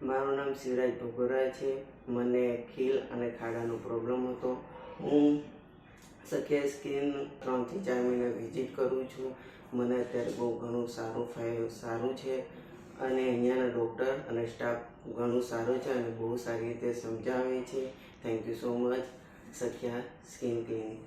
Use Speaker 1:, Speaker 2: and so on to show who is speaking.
Speaker 1: મારું નામ શિવરાજ ભગોરા છે। મને ખીલ અને ખાડાનો પ્રોબ્લેમ હતો। હું સખિયા સ્કિન 3 થી 4 મહિના વિઝિટ કરું છું। મને અત્યારે બહુ ઘણું સારું છે અને અહીંયાના ડૉક્ટર અને સ્ટાફ ઘણું સારું છે અને બહુ સારી રીતે સમજાવે છે। Thank you so much Sakhiya skin clinic.